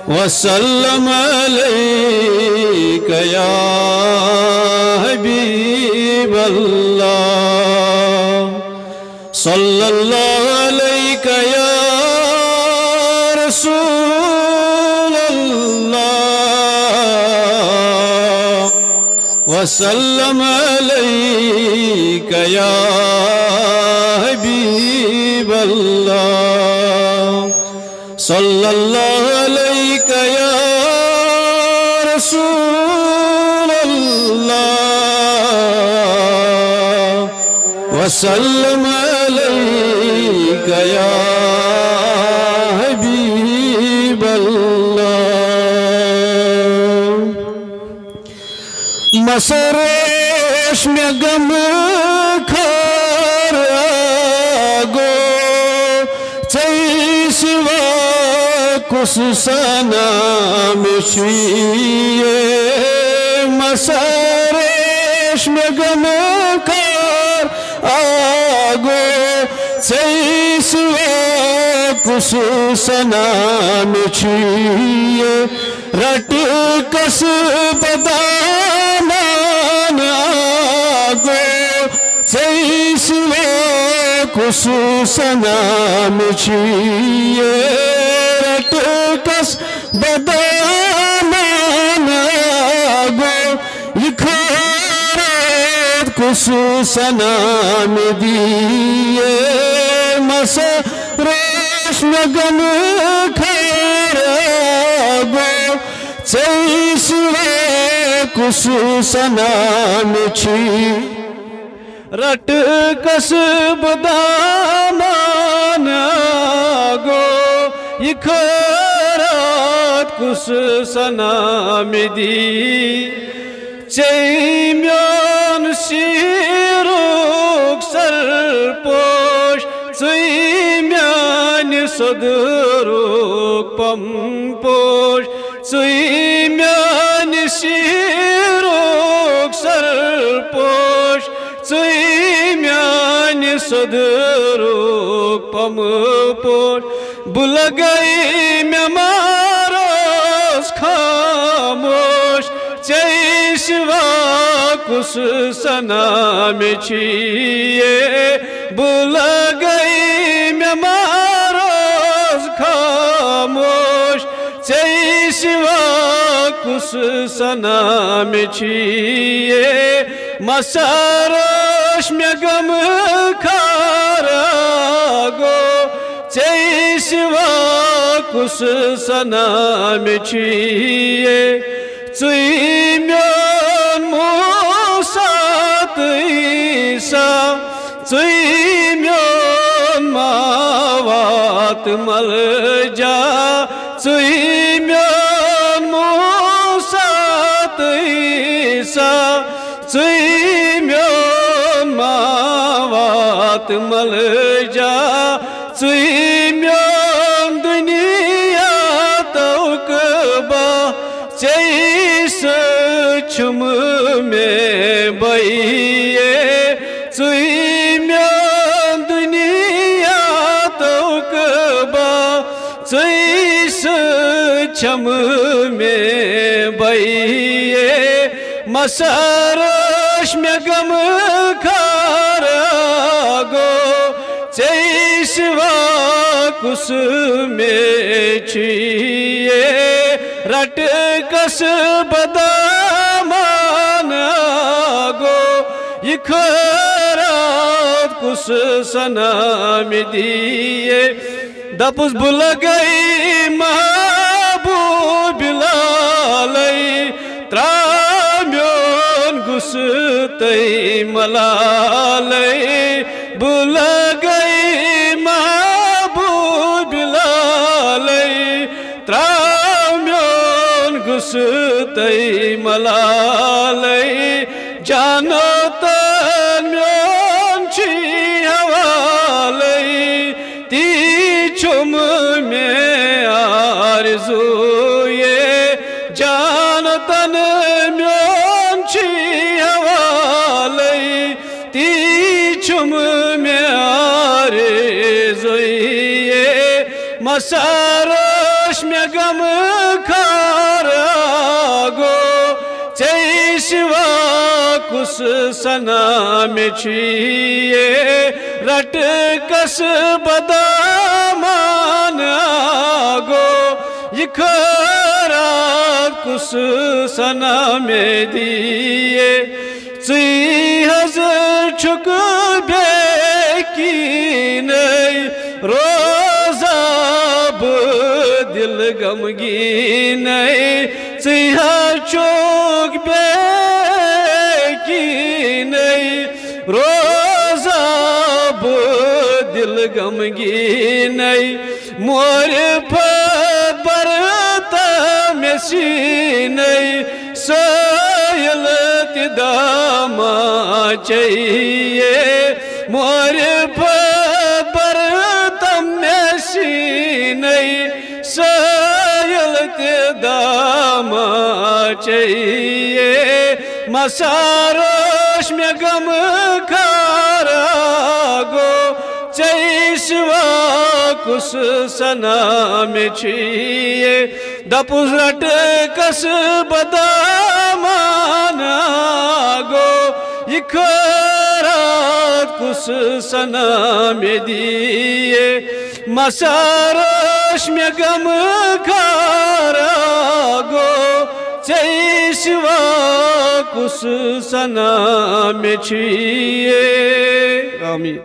वसल्लम अलैका या हबीबल्लाह सल्लल्लाहु अलैका या रसूलल्लाह वसल्लम अलैका या हबीबल्लाह सल्लल्लाहु अलैका या रसूलल्लाह वसल्लम अलैका या हबीबल्लाह मसरेश में गम खारागो चैसिवा कुछ सना में छुए मसरेश में गम खार आगो चैसिवा कुछ सना में छुए रट कस बदाना आगो चैसिवा कुछ सना में छुए कस बदाना गो इखारत खुसूसना में दिए मसरेश में गम खारागो चैसिवा खुसूसना में छी रट कस बदाना गो इखारत कुछ सना में दी चैम्यान शिरुक सरपोश चैम्यान सदरुक पंपोश चैम्यान शिरुक सरपोश चैम्यान सदरुक पंपोश बुल गई मैं मारोस खामोश चैसिवा कुछ सना में छिए बुल गई मैं मारोस खामोश चैसिवा कुछ सना में छिए मसरेश में गम खारागो चैसिवा कुछ सना में छिए चुईम्यान मूसात ईसा चुईम्यान मावात मलजा चुईम्यान मूसात ईसा चुईम्यान मावात मलजा चुईम्यान दुनिया तौकबा चैस छुम में बइए चुईम्यान दुनिया तौकबा चैस छम में बइए मसरेश में गम खारागो चैसिवा कुछ में छिए रट कस बदामान गो इखारत कुछ सना में दिए दपुस बुल गई महबूब लालई त्राम्योन गुस तई मलालई बुल गई महबूब लालई त्राम्योन गुस तई मलालई जानो तन्योन छी हवालई ती छुम में आरज़ूए जानो तन म्योन छी हवालई ती छुम में मसारोश में गम खारा गो चैशिवा कुस सना में छिए रट कस बदामान गो यखरात कुस सना में दिए ची हज़र छुक बेकी नहीं रोजा दिल गमगीन सिहा चोक बेकी नहीं रोजा दिल गमगीन मोर बरता में सी नहीं सोयल दामा चाहिए मोर दामा चाहिए मसारोश में गम खारा गो चैशवा कुस सना में छिए दपुस रट कस बदामाना गो यखरात कुस सना में दिए मसारोश में गम खारा गो चैशवा कुस सना में छिए आमीन।